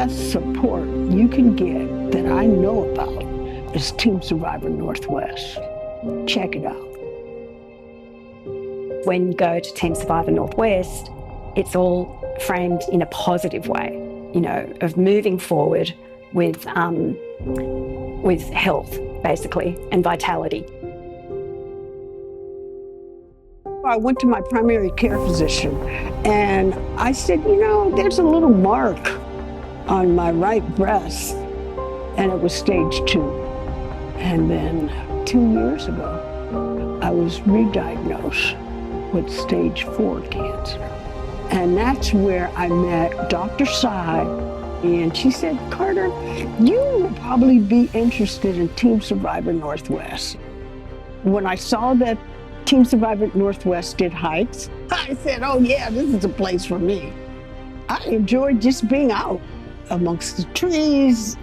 best support you can get that I know about is Team Survivor Northwest. Check it out. When you go to Team Survivor Northwest, it's all framed in a positive way, of moving forward with health, basically, and vitality. I went to my primary care physician and I said, there's a little mark on my right breast, and it was stage 2. And then 2 years ago, I was re-diagnosed with stage 4 cancer. And that's where I met Dr. Sy, and she said, Carter, you will probably be interested in Team Survivor Northwest. When I saw that Team Survivor Northwest did hikes, I said, oh yeah, this is a place for me. I enjoyed just being out amongst the trees,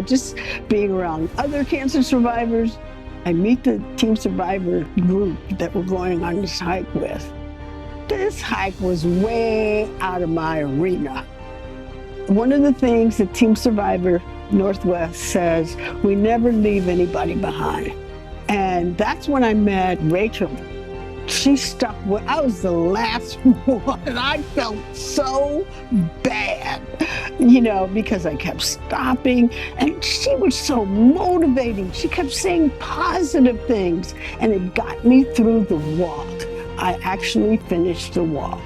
just being around other cancer survivors. I meet the Team Survivor group that we're going on this hike with. This hike was way out of my arena. One of the things that Team Survivor Northwest says, we never leave anybody behind. And that's when I met Rachel. She stuck with, I was the last one, and I felt so bad, because I kept stopping, and she was so motivating. She kept saying positive things, and it got me through the walk. I actually finished the walk.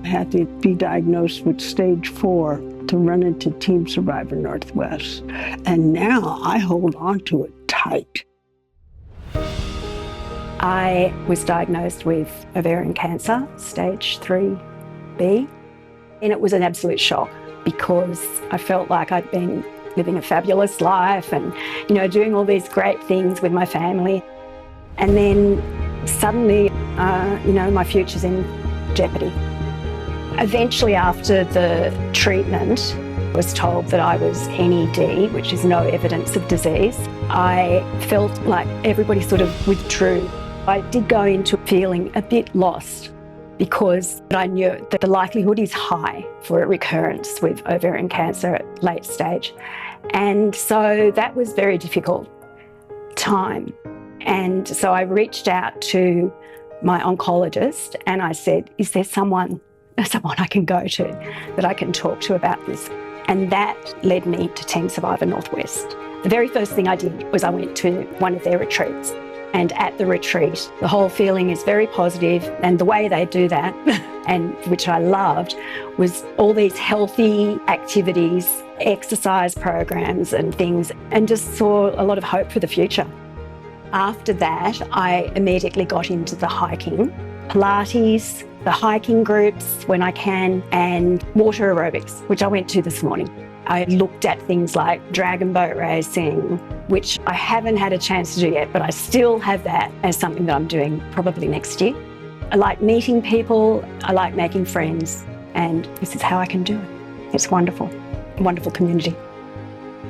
I had to be diagnosed with stage 4 to run into Team Survivor Northwest, and now I hold on to it tight. I was diagnosed with ovarian cancer, stage 3B, and it was an absolute shock because I felt like I'd been living a fabulous life and, doing all these great things with my family. And then suddenly, my future's in jeopardy. Eventually, after the treatment, I was told that I was NED, which is no evidence of disease. I felt like everybody sort of withdrew. I did go into feeling a bit lost because I knew that the likelihood is high for a recurrence with ovarian cancer at late stage. And so that was very difficult time. And so I reached out to my oncologist and I said, is there someone I can go to that I can talk to about this? And that led me to Team Survivor Northwest. The very first thing I did was I went to one of their retreats. And at the retreat, the whole feeling is very positive, and the way they do that, and which I loved, was all these healthy activities, exercise programs and things, and just saw a lot of hope for the future. After that, I immediately got into the hiking, Pilates, the hiking groups when I can, and water aerobics, which I went to this morning. I looked at things like dragon boat racing, which I haven't had a chance to do yet, but I still have that as something that I'm doing probably next year. I like meeting people, I like making friends, and this is how I can do it. It's wonderful, a wonderful community.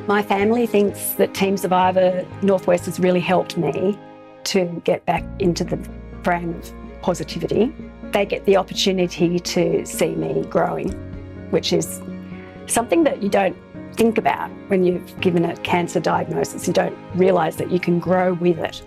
My family thinks that Team Survivor Northwest has really helped me to get back into the frame of positivity. They get the opportunity to see me growing, which is something that you don't think about when you've given a cancer diagnosis. You don't realise that you can grow with it.